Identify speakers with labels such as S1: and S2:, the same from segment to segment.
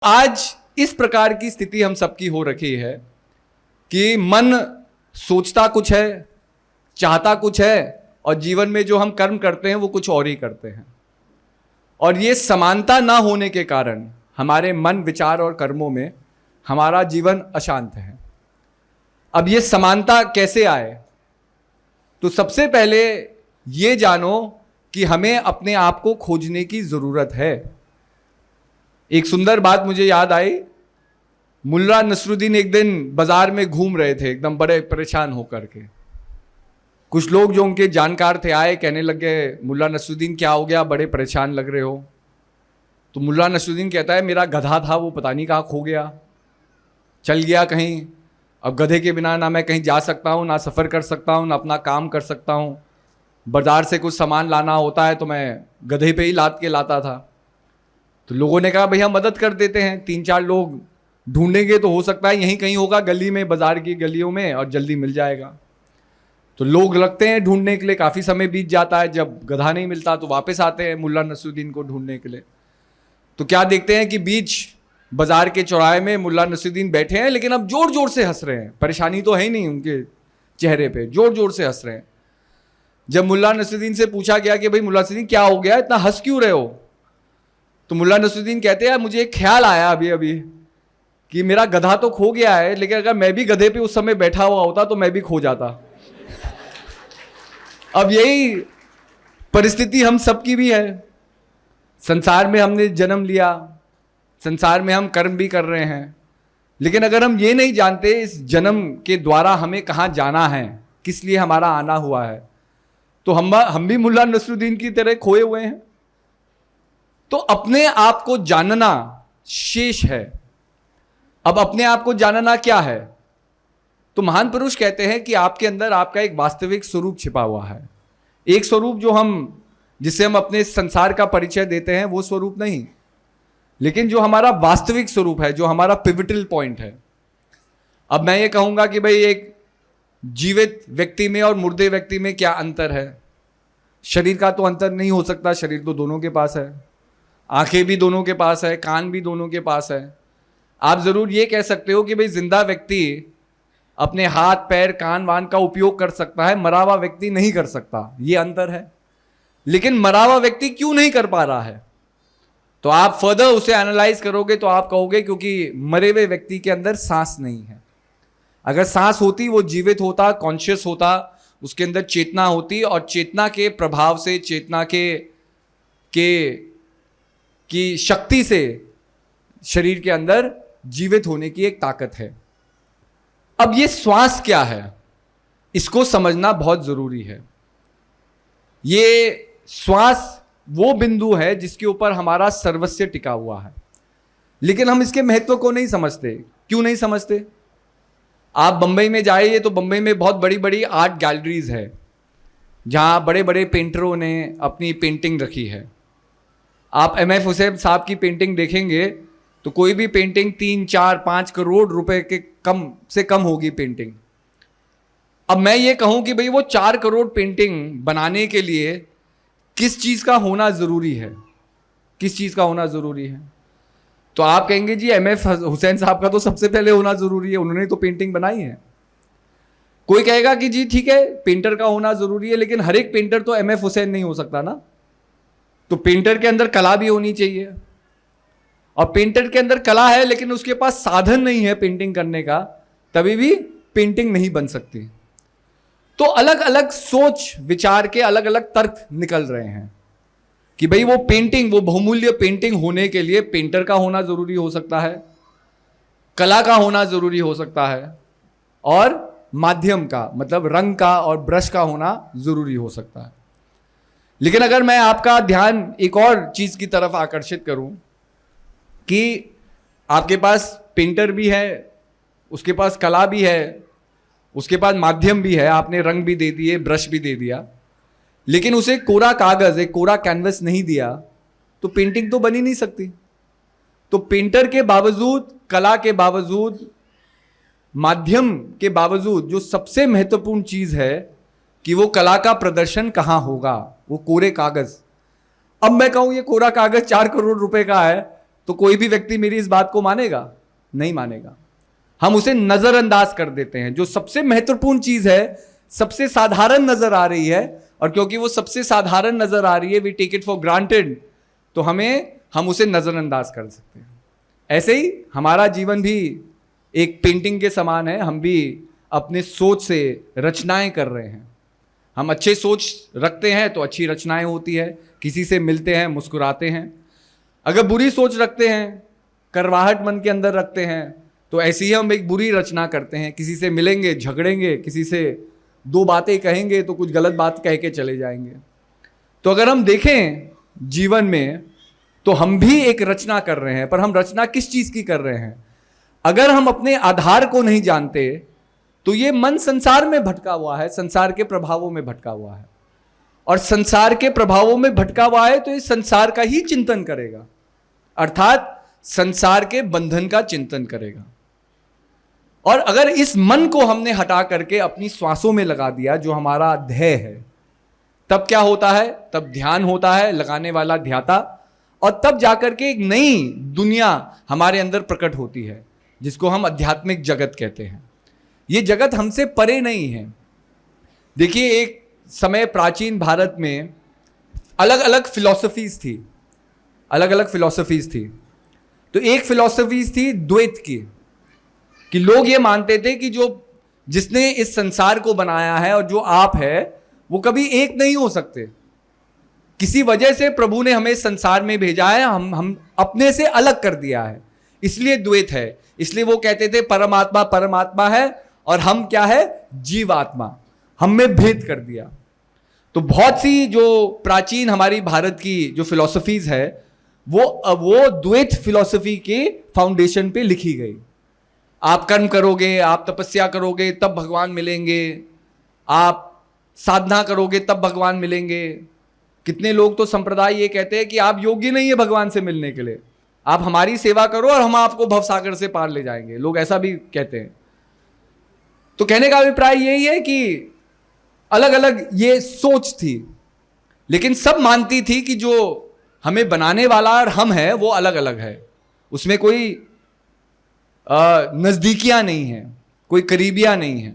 S1: आज इस प्रकार की स्थिति हम सबकी हो रखी है कि मन सोचता कुछ है, चाहता कुछ है, और जीवन में जो हम कर्म करते हैं वो कुछ और ही करते हैं। और ये समानता ना होने के कारण हमारे मन, विचार और कर्मों में हमारा जीवन अशांत है। अब ये समानता कैसे आए? तो सबसे पहले ये जानो कि हमें अपने आप को खोजने की जरूरत है। एक सुंदर बात मुझे याद आई। मुल्ला नसरुद्दीन एक दिन बाजार में घूम रहे थे, एकदम बड़े परेशान होकर के। कुछ लोग जो उनके जानकार थे आए, कहने लगे, मुल्ला नसरुद्दीन क्या हो गया, बड़े परेशान लग रहे हो। तो मुल्ला नसरुद्दीन कहता है, मेरा गधा था वो पता नहीं कहाँ खो गया, चल गया कहीं। अब गधे के बिना ना मैं कहीं जा सकता हूँ, ना सफ़र कर सकता हूँ, ना अपना काम कर सकता हूँ। बाजार से कुछ सामान लाना होता है तो मैं गधे पे ही लाद के लाता था। तो लोगों ने कहा भैया मदद कर देते हैं, 3-4 लोग ढूंढेंगे तो हो सकता है यहीं कहीं होगा गली में, बाजार की गलियों में, और जल्दी मिल जाएगा। तो लोग लगते हैं ढूंढने के लिए, काफ़ी समय बीत जाता है। जब गधा नहीं मिलता तो वापस आते हैं मुल्ला नसरुद्दीन को ढूंढने के लिए। तो क्या देखते हैं कि बीच बाजार के चौराहे में मुल्ला नसरुद्दीन बैठे हैं, लेकिन अब जोर जोर से हंस रहे हैं। परेशानी तो है ही नहीं उनके चेहरे पे, जोर जोर से हंस रहे हैं। जब मुल्ला नसरुद्दीन से पूछा गया कि भाई मुल्ला नसरुद्दीन क्या हो गया, इतना हंस क्यों रहे हो? तो मुल्ला नसरुद्दीन कहते हैं, मुझे एक ख्याल आया अभी अभी कि मेरा गधा तो खो गया है, लेकिन अगर मैं भी गधे पे उस समय बैठा हुआ होता तो मैं भी खो जाता। अब यही परिस्थिति हम सबकी भी है। संसार में हमने जन्म लिया, संसार में हम कर्म भी कर रहे हैं, लेकिन अगर हम ये नहीं जानते इस जन्म के द्वारा हमें कहाँ जाना है, किस लिए हमारा आना हुआ है, तो हम भी मुल्ला नसरुद्दीन की तरह खोए हुए हैं। तो अपने आप को जानना शेष है। अब अपने आप को जानना क्या है? तो महान पुरुष कहते हैं कि आपके अंदर आपका एक वास्तविक स्वरूप छिपा हुआ है। एक स्वरूप जिससे हम अपने संसार का परिचय देते हैं वो स्वरूप नहीं, लेकिन जो हमारा वास्तविक स्वरूप है, जो हमारा पिवटल पॉइंट है। अब मैं ये कहूंगा कि भाई एक जीवित व्यक्ति में और मुर्दे व्यक्ति में क्या अंतर है? शरीर का तो अंतर नहीं हो सकता, शरीर तो दोनों के पास है, आंखें भी दोनों के पास है, कान भी दोनों के पास है। आप जरूर ये कह सकते हो कि भाई जिंदा व्यक्ति अपने हाथ, पैर, कान वान का उपयोग कर सकता है, मरा हुआ व्यक्ति नहीं कर सकता, ये अंतर है। लेकिन मरा हुआ व्यक्ति क्यों नहीं कर पा रहा है? तो आप फर्दर उसे एनालाइज करोगे तो आप कहोगे क्योंकि मरे हुए व्यक्ति के अंदर सांस नहीं है। अगर सांस होती, वो जीवित होता, कॉन्शियस होता, उसके अंदर चेतना होती, और चेतना के प्रभाव से, चेतना की शक्ति से शरीर के अंदर जीवित होने की एक ताकत है। अब ये श्वास क्या है, इसको समझना बहुत जरूरी है। ये श्वास वो बिंदु है जिसके ऊपर हमारा सर्वस्व टिका हुआ है, लेकिन हम इसके महत्व को नहीं समझते। क्यों नहीं समझते? आप बंबई में जाइए तो बंबई में बहुत बड़ी बड़ी आर्ट गैलरीज है, जहां बड़े बड़े पेंटरों ने अपनी पेंटिंग रखी है। आप एम.एफ. हुसैन साहब की पेंटिंग देखेंगे तो कोई भी पेंटिंग 3, 4, 5 करोड़ रुपए के कम से कम होगी पेंटिंग। अब मैं ये कहूं कि भाई वो 4 करोड़ पेंटिंग बनाने के लिए किस चीज का होना जरूरी है, किस चीज का होना जरूरी है? तो आप कहेंगे जी एम.एफ. हुसैन साहब का तो सबसे पहले होना जरूरी है, उन्होंने तो पेंटिंग बनाई है। कोई कहेगा कि जी ठीक है, पेंटर का होना जरूरी है, लेकिन हर एक पेंटर तो एम.एफ. हुसैन नहीं हो सकता ना। तो पेंटर के अंदर कला भी होनी चाहिए, और पेंटर के अंदर कला है लेकिन उसके पास साधन नहीं है पेंटिंग करने का, तभी भी पेंटिंग नहीं बन सकती। तो अलग अलग सोच विचार के अलग अलग तर्क निकल रहे हैं कि भाई वो पेंटिंग, वो बहुमूल्य पेंटिंग होने के लिए पेंटर का होना जरूरी हो सकता है, कला का होना जरूरी हो सकता है, और माध्यम का मतलब रंग का और ब्रश का होना जरूरी हो सकता है। लेकिन अगर मैं आपका ध्यान एक और चीज की तरफ आकर्षित करूं कि आपके पास पेंटर भी है, उसके पास कला भी है, उसके पास माध्यम भी है, आपने रंग भी दे दिए, ब्रश भी दे दिया, लेकिन उसे कोरा कागज, एक कोरा कैनवस नहीं दिया, तो पेंटिंग तो बन ही नहीं सकती। तो पेंटर के बावजूद, कला के बावजूद, माध्यम के बावजूद, जो सबसे महत्वपूर्ण चीज है कि वो कला का प्रदर्शन कहां होगा, वो कोरे कागज। अब मैं कहूं ये कोरा कागज 4 करोड़ रुपए का है, तो कोई भी व्यक्ति मेरी इस बात को मानेगा? नहीं मानेगा। हम उसे नजरअंदाज कर देते हैं। जो सबसे महत्वपूर्ण चीज है, सबसे साधारण नजर आ रही है, और क्योंकि वो सबसे साधारण नजर आ रही है, we take it for granted, तो हम उसे नजरअंदाज कर सकते हैं। ऐसे ही हमारा जीवन भी एक पेंटिंग के समान है। हम भी अपने सोच से रचनाएं कर रहे हैं। हम अच्छे सोच रखते हैं तो अच्छी रचनाएं होती है, किसी से मिलते हैं मुस्कुराते हैं। अगर बुरी सोच रखते हैं, करवाहट मन के अंदर रखते हैं, तो ऐसी ही हम एक बुरी रचना करते हैं। किसी से मिलेंगे, झगड़ेंगे, किसी से दो बातें कहेंगे तो कुछ गलत बात कह के चले जाएंगे। तो अगर हम देखें जीवन में, तो हम भी एक रचना कर रहे हैं, पर हम रचना किस चीज की कर रहे हैं? अगर हम अपने आधार को नहीं जानते तो ये मन संसार में भटका हुआ है, संसार के प्रभावों में भटका हुआ है, और संसार के प्रभावों में भटका हुआ है तो ये संसार का ही चिंतन करेगा, अर्थात संसार के बंधन का चिंतन करेगा। और अगर इस मन को हमने हटा करके अपनी श्वासों में लगा दिया, जो हमारा ध्येय है, तब क्या होता है? तब ध्यान होता है, लगाने वाला ध्याता, और तब जाकर के एक नई दुनिया हमारे अंदर प्रकट होती है, जिसको हम आध्यात्मिक जगत कहते हैं। ये जगत हमसे परे नहीं है। देखिए, एक समय प्राचीन भारत में अलग अलग फिलॉसफीज थी, अलग अलग फिलॉसफीज थी। तो एक फिलॉसफीज थी द्वैत की, कि लोग ये मानते थे कि जो जिसने इस संसार को बनाया है और जो आप है, वो कभी एक नहीं हो सकते। किसी वजह से प्रभु ने हमें संसार में भेजा है, हम अपने से अलग कर दिया है, इसलिए द्वैत है। इसलिए वो कहते थे परमात्मा परमात्मा है और हम क्या है? जीवात्मा। हम में भेद कर दिया। तो बहुत सी जो प्राचीन हमारी भारत की जो फिलॉसफीज है, वो द्वैत फिलॉसफी के फाउंडेशन पे लिखी गई। आप कर्म करोगे, आप तपस्या करोगे तब भगवान मिलेंगे, आप साधना करोगे तब भगवान मिलेंगे। कितने लोग तो संप्रदाय ये कहते हैं कि आप योग्य नहीं है भगवान से मिलने के लिए, आप हमारी सेवा करो और हम आपको भवसागर से पार ले जाएंगे। लोग ऐसा भी कहते हैं। तो कहने का अभिप्राय यही है कि अलग अलग ये सोच थी, लेकिन सब मानती थी कि जो हमें बनाने वाला और हम है वो अलग अलग है, उसमें कोई नजदीकियां नहीं है, कोई करीबियां नहीं है।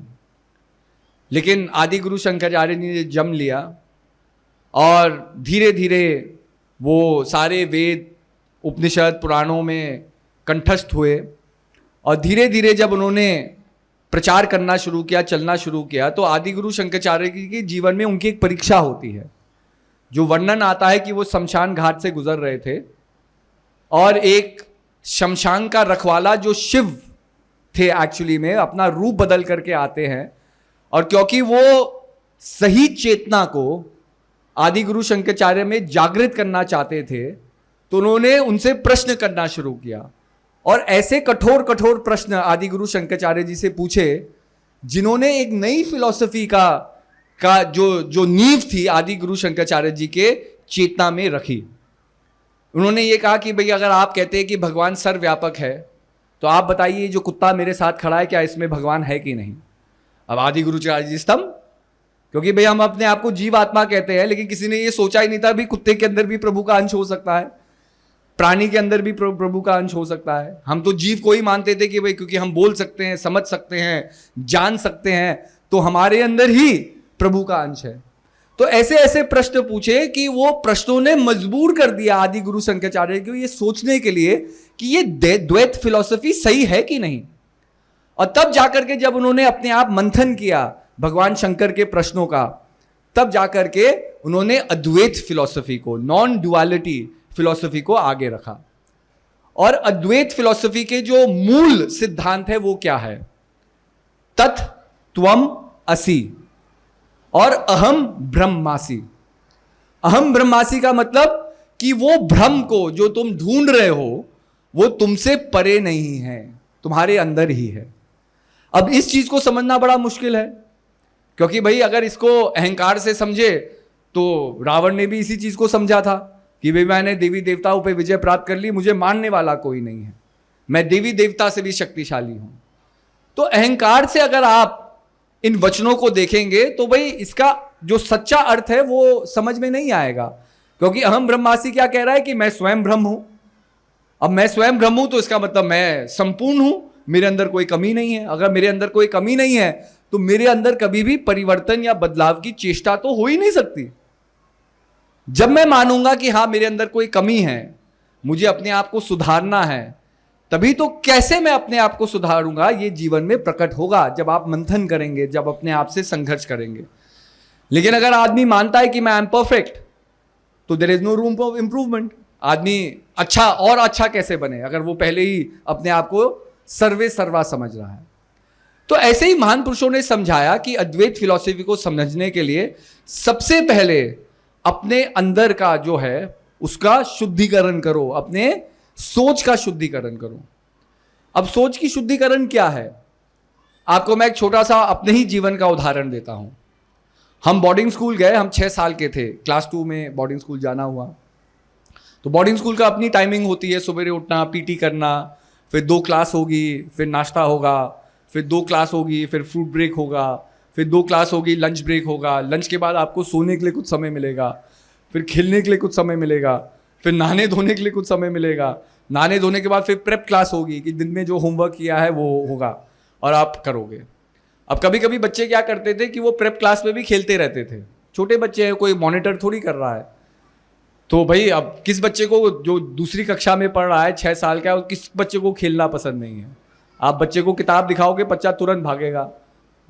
S1: लेकिन आदि गुरु शंकराचार्य जी ने जन्म लिया और धीरे धीरे वो सारे वेद उपनिषद पुराणों में कंठस्थ हुए, और धीरे धीरे जब उन्होंने प्रचार करना शुरू किया, चलना शुरू किया, तो आदि गुरु शंकराचार्य जी के जीवन में उनकी एक परीक्षा होती है। जो वर्णन आता है कि वो शमशान घाट से गुजर रहे थे और एक शमशान का रखवाला जो शिव थे एक्चुअली में, अपना रूप बदल करके आते हैं, और क्योंकि वो सही चेतना को आदि गुरु शंकराचार्य में जागृत करना चाहते थे, तो उन्होंने उनसे प्रश्न करना शुरू किया। और ऐसे कठोर कठोर प्रश्न आदि गुरु शंकराचार्य जी से पूछे, जिन्होंने एक नई फिलॉसफी का जो नींव थी आदि गुरु शंकराचार्य जी के चेतना में रखी। उन्होंने ये कहा कि भाई, अगर आप कहते हैं कि भगवान सर्वव्यापक है, तो आप बताइए जो कुत्ता मेरे साथ खड़ा है, क्या इसमें भगवान है कि नहीं? अब आदि गुरु शंकराचार्य जी स्तंभ, क्योंकि भाई हम अपने आप को जीव आत्मा कहते हैं, लेकिन किसी ने ये सोचा ही नहीं था भी कुत्ते के अंदर भी प्रभु का अंश हो सकता है, प्राणी के अंदर भी प्रभु का अंश हो सकता है। हम तो जीव को ही मानते थे कि भाई क्योंकि हम बोल सकते हैं, समझ सकते हैं, जान सकते हैं, तो हमारे अंदर ही प्रभु का अंश है। तो ऐसे ऐसे प्रश्न पूछे कि वो प्रश्नों ने मजबूर कर दिया आदि गुरु शंकराचार्य को ये सोचने के लिए कि ये द्वैत फिलॉसफी सही है कि नहीं। और तब जाकर के जब उन्होंने अपने आप मंथन किया भगवान शंकर के प्रश्नों का, तब जाकर के उन्होंने अद्वैत फिलॉसफी को, नॉन डुअलिटी फिलॉसफी को आगे रखा। और अद्वैत फिलॉसफी के जो मूल सिद्धांत है वो क्या है? तत् त्वम असि और अहम ब्रह्मासि। अहम ब्रह्मासि का मतलब कि वो ब्रह्म को जो तुम ढूंढ रहे हो वो तुमसे परे नहीं है, तुम्हारे अंदर ही है। अब इस चीज को समझना बड़ा मुश्किल है, क्योंकि भाई अगर इसको अहंकार से समझे तो रावण ने भी इसी चीज को समझा था कि भाई मैंने देवी देवताओं पे विजय प्राप्त कर ली, मुझे मारने वाला कोई नहीं है, मैं देवी देवता से भी शक्तिशाली हूं। तो अहंकार से अगर आप इन वचनों को देखेंगे तो भाई इसका जो सच्चा अर्थ है वो समझ में नहीं आएगा, क्योंकि अहम ब्रह्मासि क्या कह रहा है कि मैं स्वयं ब्रह्म हूं, अब मैं स्वयं ब्रह्म हूं तो इसका मतलब मैं संपूर्ण हूं, मेरे अंदर कोई कमी नहीं है। अगर मेरे अंदर कोई कमी नहीं है तो मेरे अंदर कभी भी परिवर्तन या बदलाव की चेष्टा तो हो ही नहीं सकती। जब मैं मानूंगा कि हाँ मेरे अंदर कोई कमी है, मुझे अपने आप को सुधारना है, तभी तो कैसे मैं अपने आप को सुधारूंगा ये जीवन में प्रकट होगा जब आप मंथन करेंगे, जब अपने आप से संघर्ष करेंगे। लेकिन अगर आदमी मानता है कि मैं एम परफेक्ट, तो there is no room for improvement. आदमी अच्छा और अच्छा कैसे बने अगर वो पहले ही अपने आप को सर्वे सर्वा समझ रहा है। तो ऐसे ही महान पुरुषों ने समझाया कि अद्वैत फिलॉसफी को समझने के लिए सबसे पहले अपने अंदर का जो है उसका शुद्धिकरण करो, अपने सोच का शुद्धिकरण करो। अब सोच की शुद्धिकरण क्या है, आपको मैं एक छोटा सा अपने ही जीवन का उदाहरण देता हूं। हम बोर्डिंग स्कूल गए, हम 6 साल के थे, क्लास 2 में बोर्डिंग स्कूल जाना हुआ। तो बोर्डिंग स्कूल का अपनी टाइमिंग होती है, सुबह उठना, पीटी करना, फिर 2 क्लास होगी, फिर नाश्ता होगा, फिर 2 क्लास होगी, फिर फ्रूट ब्रेक होगा, फिर 2 क्लास होगी, लंच ब्रेक होगा, लंच के बाद आपको सोने के लिए कुछ समय मिलेगा, फिर खेलने के लिए कुछ समय मिलेगा, फिर नहाने धोने के लिए कुछ समय मिलेगा, नहाने धोने के बाद फिर प्रेप क्लास होगी कि दिन में जो होमवर्क किया है वो होगा और आप करोगे। अब कभी कभी बच्चे क्या करते थे कि वो प्रेप क्लास में भी खेलते रहते थे। छोटे बच्चे हैं, कोई मॉनिटर थोड़ी कर रहा है। तो भाई अब किस बच्चे को जो दूसरी कक्षा में पढ़ रहा है 6 साल का, किस बच्चे को खेलना पसंद नहीं है। आप बच्चे को किताब दिखाओगे बच्चा तुरंत भागेगा,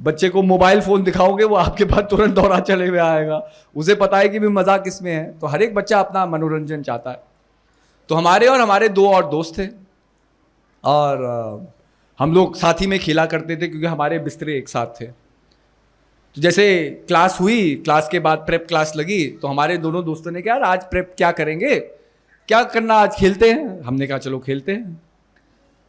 S1: बच्चे को मोबाइल फोन दिखाओगे वो आपके पास तुरंत दौड़ा चले हुए आएगा। उसे पता है कि भी मजा किस में है। तो हर एक बच्चा अपना मनोरंजन चाहता है। तो हमारे 2 और दोस्त थे और हम लोग साथ ही में खेला करते थे क्योंकि हमारे बिस्तरे एक साथ थे। तो जैसे क्लास हुई, क्लास के बाद प्रेप क्लास लगी, तो हमारे दोनों दोस्तों ने कहा यार आज प्रेप क्या करेंगे, क्या करना, आज खेलते हैं। हमने कहा चलो खेलते हैं।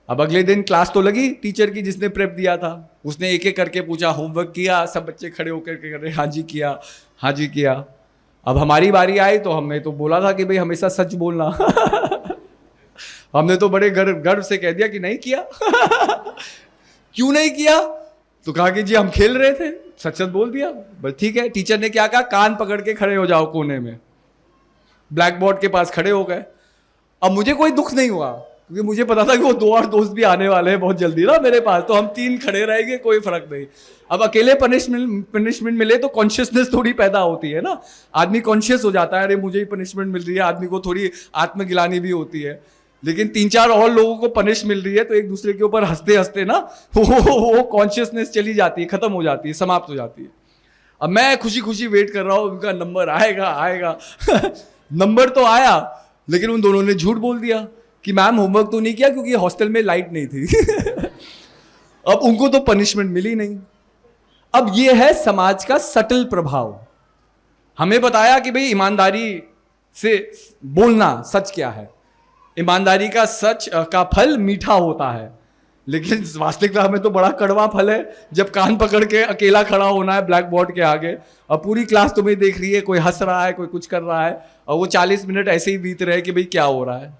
S1: अब अगले दिन क्लास तो लगी टीचर की जिसने प्रेप दिया था, उसने एक एक करके पूछा होमवर्क किया, सब बच्चे खड़े होकर के कर रहे हाँ जी किया, हाँ जी किया। अब हमारी बारी आई तो हमने तो बोला था कि भाई हमेशा सच बोलना हमने तो बड़े गर्व से कह दिया कि नहीं किया क्यों नहीं किया, तो कहा कि जी हम खेल रहे थे, सच सच बोल दिया। बस ठीक है। टीचर ने क्या कहा, कान पकड़ के खड़े हो जाओ कोने में, ब्लैक बोर्ड के पास खड़े हो गए। अब मुझे कोई दुख नहीं हुआ क्योंकि मुझे पता था कि वो 2 और दोस्त भी आने वाले हैं बहुत जल्दी ना मेरे पास, तो हम 3 खड़े रहेंगे, कोई फर्क नहीं। अब अकेले पनिशमेंट मिले तो कॉन्शियसनेस थोड़ी पैदा होती है ना, आदमी कॉन्शियस हो जाता है, अरे मुझे ही पनिशमेंट मिल रही है, आदमी को थोड़ी आत्मगिलानी भी होती है। लेकिन 3-4 और लोगों को पनिश मिल रही है तो एक दूसरे के ऊपर हंसते हंसते ना वो कॉन्शियसनेस चली जाती है, खत्म हो जाती है, समाप्त हो जाती है। अब मैं खुशी खुशी वेट कर रहा हूँ उनका नंबर आएगा आएगा नंबर तो आया, लेकिन उन दोनों ने झूठ बोल दिया कि मैम होमवर्क तो नहीं किया क्योंकि हॉस्टल में लाइट नहीं थी अब उनको तो पनिशमेंट मिली नहीं। अब ये है समाज का सटल प्रभाव। हमें बताया कि भाई ईमानदारी से बोलना सच क्या है, ईमानदारी का सच का फल मीठा होता है, लेकिन वास्तविकता में तो बड़ा कड़वा फल है जब कान पकड़ के अकेला खड़ा होना है ब्लैक बोर्ड के आगे और पूरी क्लास तुम्हें देख रही है, कोई हंस रहा है, कोई कुछ कर रहा है और वो 40 मिनट ऐसे ही बीत रहे हैं कि भाई क्या हो रहा है।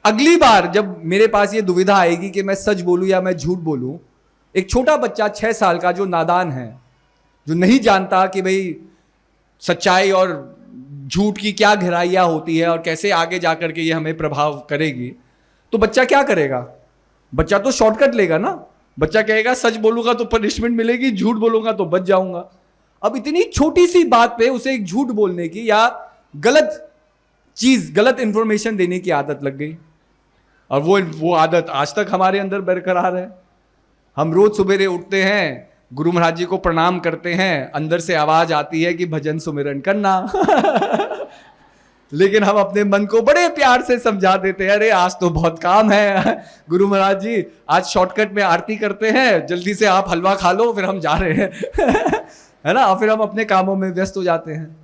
S1: अगली बार जब मेरे पास ये दुविधा आएगी कि मैं सच बोलूं या मैं झूठ बोलूं, एक छोटा बच्चा 6 साल का जो नादान है, जो नहीं जानता कि भाई सच्चाई और झूठ की क्या गहराइयां होती है और कैसे आगे जाकर के ये हमें प्रभाव करेगी, तो बच्चा क्या करेगा, बच्चा तो शॉर्टकट लेगा ना। बच्चा कहेगा सच बोलूंगा तो पनिशमेंट मिलेगी, झूठ बोलूंगा तो बच जाऊंगा। अब इतनी छोटी सी बात पे उसे एक झूठ बोलने की या गलत चीज, गलत इंफॉर्मेशन देने की आदत लग गई और वो आदत आज तक हमारे अंदर बरकरार है। हम रोज सुबेरे उठते हैं, गुरु महाराज जी को प्रणाम करते हैं, अंदर से आवाज आती है कि भजन सुमिरन करना लेकिन हम अपने मन को बड़े प्यार से समझा देते हैं, अरे आज तो बहुत काम है गुरु महाराज जी, आज शॉर्टकट में आरती करते हैं, जल्दी से आप हलवा खा लो फिर हम जा रहे हैं है ना, और फिर हम अपने कामों में व्यस्त हो जाते हैं।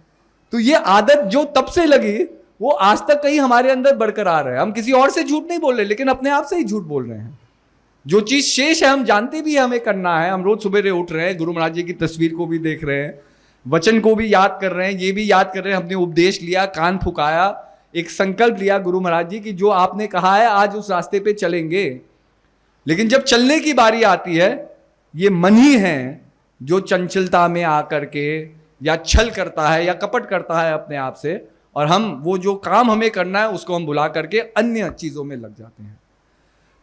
S1: तो ये आदत जो तब से लगी वो आज तक कहीं हमारे अंदर बरकरार है। हम किसी और से झूठ नहीं बोल रहे, लेकिन अपने आप से ही झूठ बोल रहे हैं। जो चीज शेष है हम जानते भी है हमें करना है, हम रोज सुबह उठ रहे हैं, गुरु महाराज जी की तस्वीर को भी देख रहे हैं, वचन को भी याद कर रहे हैं, ये भी याद कर रहे हैं, हमने उपदेश लिया, कान फुकाया, एक संकल्प लिया गुरु महाराज जी की जो आपने कहा है आज उस रास्ते पे चलेंगे। लेकिन जब चलने की बारी आती है, ये मन ही है जो चंचलता में आकर के या छल करता है या कपट करता है अपने आप से, और हम वो जो काम हमें करना है उसको हम भुला करके अन्य चीजों में लग जाते हैं।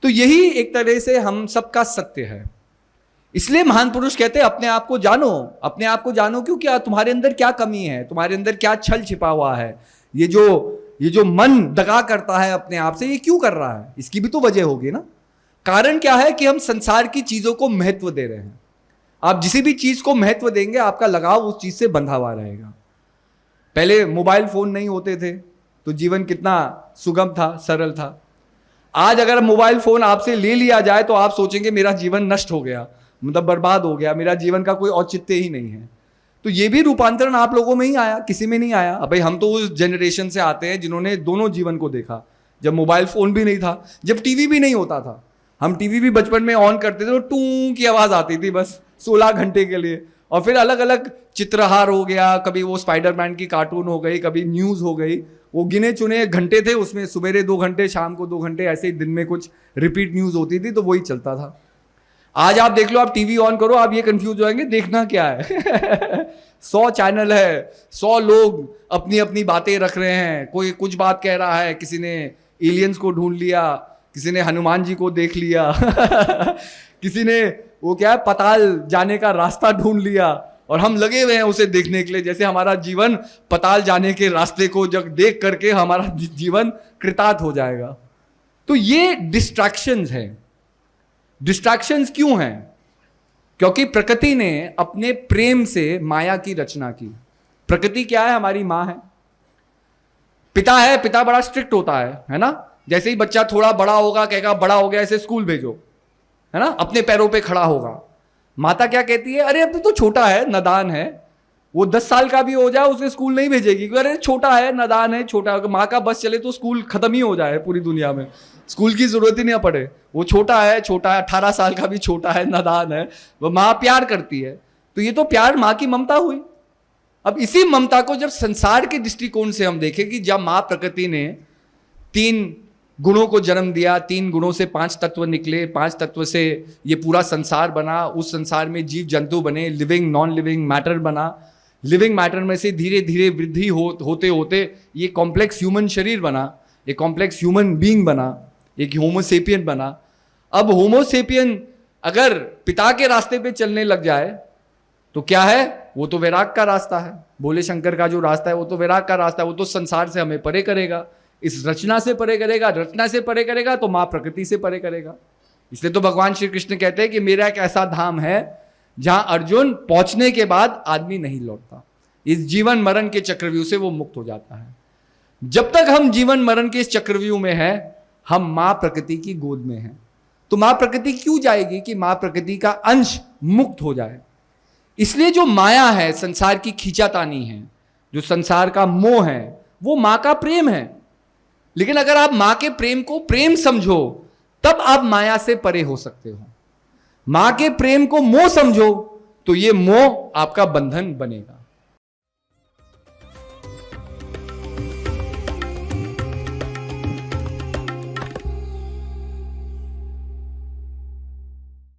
S1: तो यही एक तरह से हम सबका सत्य है। इसलिए महान पुरुष कहते हैं अपने आप को जानो, अपने आप को जानो क्यों, क्या तुम्हारे अंदर क्या कमी है, तुम्हारे अंदर क्या छल छिपा हुआ है, ये जो मन दगा करता है अपने आप से, ये क्यों कर रहा है, इसकी भी तो वजह होगी ना। कारण क्या है कि हम संसार की चीजों को महत्व दे रहे हैं। आप जिस भी चीज को महत्व देंगे आपका लगाव उस चीज से बंधा हुआ रहेगा। पहले मोबाइल फोन नहीं होते थे तो जीवन कितना सुगम था, सरल था। आज अगर मोबाइल फोन आपसे ले लिया जाए तो आप सोचेंगे मेरा जीवन नष्ट हो गया, मतलब बर्बाद हो गया, मेरा जीवन का कोई औचित्य ही नहीं है। तो ये भी रूपांतरण आप लोगों में ही आया, किसी में नहीं आया। अब भाई हम तो उस जनरेशन से आते हैं जिन्होंने दोनों जीवन को देखा, जब मोबाइल फोन भी नहीं था, जब टीवी भी नहीं होता था। हम टीवी भी बचपन में ऑन करते थे तो टू की आवाज आती थी बस 16 घंटे के लिए, और फिर अलग अलग चित्रहार हो गया, कभी वो स्पाइडरमैन की कार्टून हो गई, कभी न्यूज हो गई, वो गिने चुने घंटे थे उसमें, सवेरे 2 घंटे, शाम को 2 घंटे, ऐसे ही दिन में कुछ रिपीट न्यूज होती थी, तो वही चलता था। आज आप देख लो, आप टीवी ऑन करो, आप ये कंफ्यूज हो जाएंगे देखना क्या है 100 चैनल है, 100 लोग अपनी अपनी बातें रख रहे हैं, कोई कुछ बात कह रहा है, किसी ने एलियंस को ढूंढ लिया, किसी ने हनुमान जी को देख लिया किसी ने वो क्या है पाताल जाने का रास्ता ढूंढ लिया, और हम लगे हुए हैं उसे देखने के लिए, जैसे हमारा जीवन पाताल जाने के रास्ते को जब देख करके हमारा जीवन कृतार्थ हो जाएगा। तो ये डिस्ट्रैक्शंस हैं। डिस्ट्रैक्शंस क्यों हैं? क्योंकि प्रकृति ने अपने प्रेम से माया की रचना की। प्रकृति क्या है? हमारी माँ है। पिता है, पिता बड़ा स्ट्रिक्ट होता है ना। जैसे ही बच्चा थोड़ा बड़ा होगा कहेगा बड़ा हो गया इसे स्कूल भेजो, है ना, अपने पैरों पे खड़ा होगा। माता क्या कहती है? अरे अब तो छोटा है, नादान है, वो 10 साल का भी हो जाए उसे स्कूल नहीं भेजेगी, अरे छोटा है, नादान है, छोटा। माँ का बस चले तो स्कूल खत्म ही हो जाए पूरी दुनिया में, स्कूल की जरूरत ही नहीं पड़े, वो छोटा है, 18 साल का भी छोटा है, नादान है, वो माँ प्यार करती है। तो ये तो प्यार माँ की ममता हुई। अब इसी ममता को जब संसार के दृष्टिकोण से हम देखें कि जब माँ प्रकृति ने 3 गुणों को जन्म दिया, 3 गुणों से 5 तत्व निकले, 5 तत्व से ये पूरा संसार बना, उस संसार में जीव जंतु बने, लिविंग नॉन लिविंग मैटर बना, लिविंग मैटर में से धीरे धीरे वृद्धि होते होते ये कॉम्प्लेक्स ह्यूमन शरीर बना, एक कॉम्प्लेक्स ह्यूमन बीइंग बना, एक होमोसेपियन बना। अब होमोसेपियन अगर पिता के रास्ते पे चलने लग जाए तो क्या है? वो तो वैराग का रास्ता है। भोले शंकर का जो रास्ता है वो तो वैराग का रास्ता है, वो तो संसार से हमें परे करेगा, इस रचना से परे करेगा, रचना से परे करेगा तो माँ प्रकृति से परे करेगा। इसलिए तो भगवान श्री कृष्ण कहते हैं कि मेरा एक ऐसा धाम है जहां अर्जुन पहुंचने के बाद आदमी नहीं लौटता, इस जीवन मरण के चक्रव्यूह से वो मुक्त हो जाता है। जब तक हम जीवन मरण के इस चक्रव्यूह में हैं, हम माँ प्रकृति की गोद में हैं। तो माँ प्रकृति क्यों जाएगी? कि माँ प्रकृति का अंश मुक्त हो जाए। इसलिए जो माया है, संसार की खींचातानी है, जो संसार का मोह है, वो माँ का प्रेम है। लेकिन अगर आप माँ के प्रेम को प्रेम समझो तब आप माया से परे हो सकते हो। माँ के प्रेम को मोह समझो तो ये मोह आपका बंधन बनेगा।